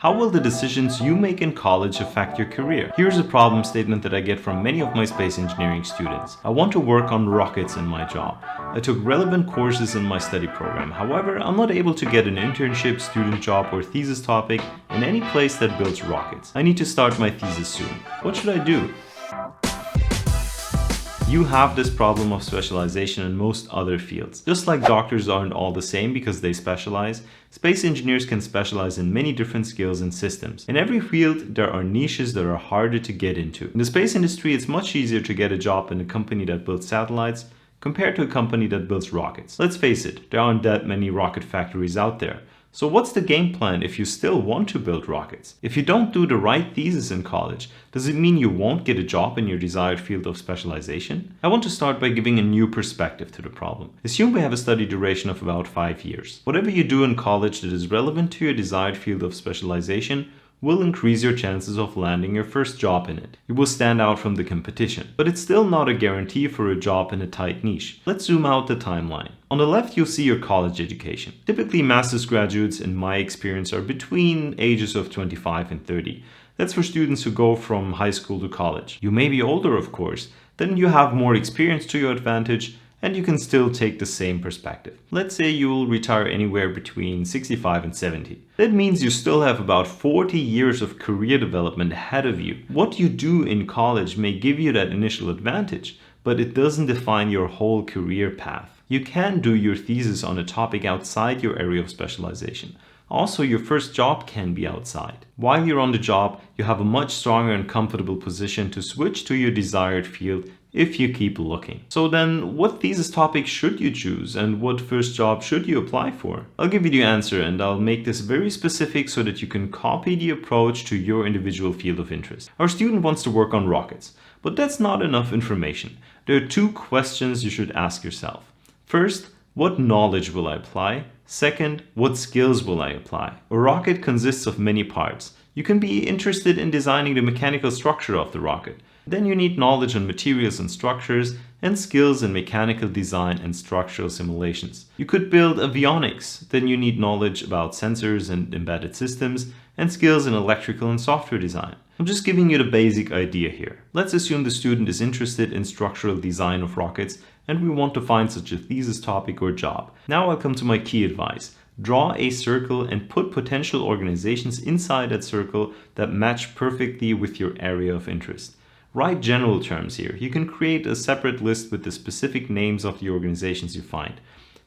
How will the decisions you make in college affect your career? Here's a problem statement that I get from many of my space engineering students. I want to work on rockets in my job. I took relevant courses in my study program. However, I'm not able to get an internship, student job, or thesis topic in any place that builds rockets. I need to start my thesis soon. What should I do? You have this problem of specialization in most other fields. Just like doctors aren't all the same because they specialize, space engineers can specialize in many different skills and systems. In every field, there are niches that are harder to get into. In the space industry, it's much easier to get a job in a company that builds satellites compared to a company that builds rockets. Let's face it, there aren't that many rocket factories out there. So what's the game plan if you still want to build rockets? If you don't do the right thesis in college, does it mean you won't get a job in your desired field of specialization? I want to start by giving a new perspective to the problem. Assume we have a study duration of about 5 years. Whatever you do in college that is relevant to your desired field of specialization will increase your chances of landing your first job in it. You will stand out from the competition. But it's still not a guarantee for a job in a tight niche. Let's zoom out the timeline. On the left, you'll see your college education. Typically, master's graduates, in my experience, are between ages of 25 and 30. That's for students who go from high school to college. You may be older, of course, then you have more experience to your advantage, and you can still take the same perspective. Let's say you will retire anywhere between 65 and 70. That means you still have about 40 years of career development ahead of you. What you do in college may give you that initial advantage, but it doesn't define your whole career path. You can do your thesis on a topic outside your area of specialization. Also, your first job can be outside. While you're on the job, you have a much stronger and comfortable position to switch to your desired field if you keep looking. So then, what thesis topic should you choose and what first job should you apply for? I'll give you the answer, and I'll make this very specific so that you can copy the approach to your individual field of interest. Our student wants to work on rockets, but that's not enough information. There are 2 questions you should ask yourself. First, what knowledge will I apply? Second, what skills will I apply? A rocket consists of many parts. You can be interested in designing the mechanical structure of the rocket. Then you need knowledge on materials and structures and skills in mechanical design and structural simulations. You could build avionics. Then you need knowledge about sensors and embedded systems and skills in electrical and software design. I'm just giving you the basic idea here. Let's assume the student is interested in structural design of rockets and we want to find such a thesis topic or job. Now I'll come to my key advice. Draw a circle and put potential organizations inside that circle that match perfectly with your area of interest. Write general terms here. You can create a separate list with the specific names of the organizations you find.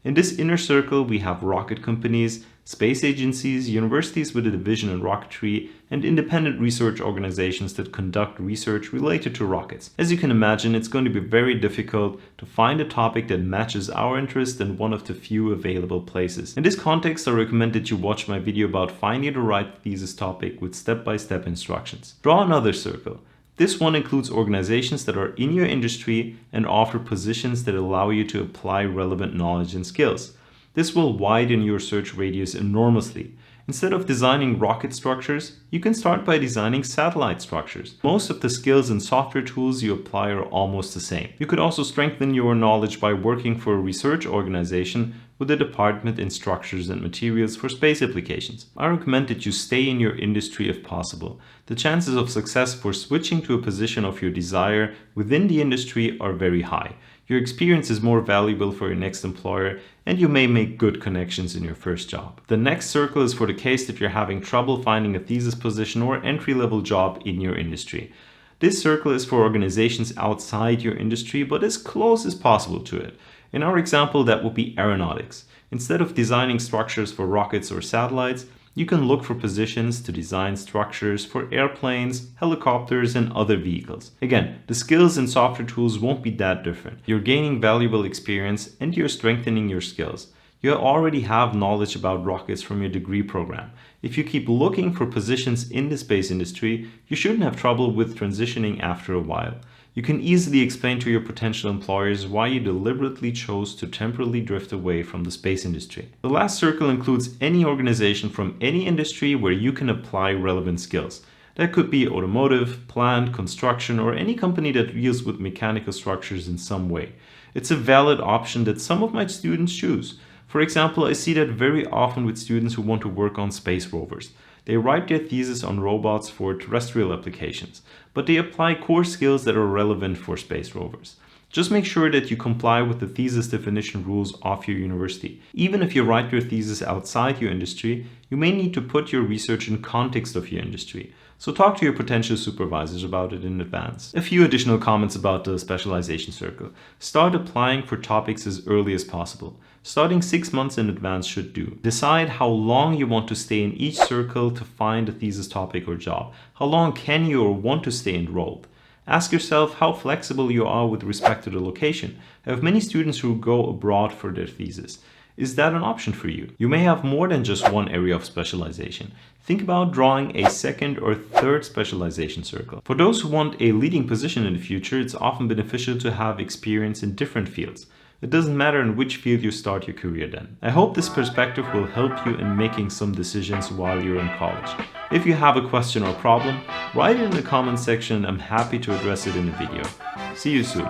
In this inner circle, we have rocket companies, space agencies, universities with a division in rocketry, and independent research organizations that conduct research related to rockets. As you can imagine, it's going to be very difficult to find a topic that matches our interest in one of the few available places. In this context, I recommend that you watch my video about finding the right thesis topic with step-by-step instructions. Draw another circle. This one includes organizations that are in your industry and offer positions that allow you to apply relevant knowledge and skills. This will widen your search radius enormously. Instead of designing rocket structures, you can start by designing satellite structures. Most of the skills and software tools you apply are almost the same. You could also strengthen your knowledge by working for a research organization with a department in structures and materials for space applications. I recommend that you stay in your industry if possible. The chances of success for switching to a position of your desire within the industry are very high. Your experience is more valuable for your next employer, and you may make good connections in your first job. The next circle is for the case that you're having trouble finding a thesis position or entry-level job in your industry. This circle is for organizations outside your industry, but as close as possible to it. In our example, that would be aeronautics. Instead of designing structures for rockets or satellites, you can look for positions to design structures for airplanes, helicopters, and other vehicles. Again, the skills and software tools won't be that different. You're gaining valuable experience and you're strengthening your skills. You already have knowledge about rockets from your degree program. If you keep looking for positions in the space industry, you shouldn't have trouble with transitioning after a while. You can easily explain to your potential employers why you deliberately chose to temporarily drift away from the space industry. The last circle includes any organization from any industry where you can apply relevant skills. That could be automotive, plant, construction, or any company that deals with mechanical structures in some way. It's a valid option that some of my students choose. For example, I see that very often with students who want to work on space rovers. They write their thesis on robots for terrestrial applications, but they apply core skills that are relevant for space rovers. Just make sure that you comply with the thesis definition rules of your university. Even if you write your thesis outside your industry, you may need to put your research in context of your industry. So talk to your potential supervisors about it in advance. A few additional comments about the Specialization Circle. Start applying for topics as early as possible. Starting 6 months in advance should do. Decide how long you want to stay in each circle to find a thesis topic or job. How long can you or want to stay enrolled? Ask yourself how flexible you are with respect to the location. I have many students who go abroad for their thesis. Is that an option for you? You may have more than just one area of specialization. Think about drawing a second or third specialization circle. For those who want a leading position in the future, it's often beneficial to have experience in different fields. It doesn't matter in which field you start your career then. I hope this perspective will help you in making some decisions while you're in college. If you have a question or problem, write it in the comments section. I'm happy to address it in a video. See you soon.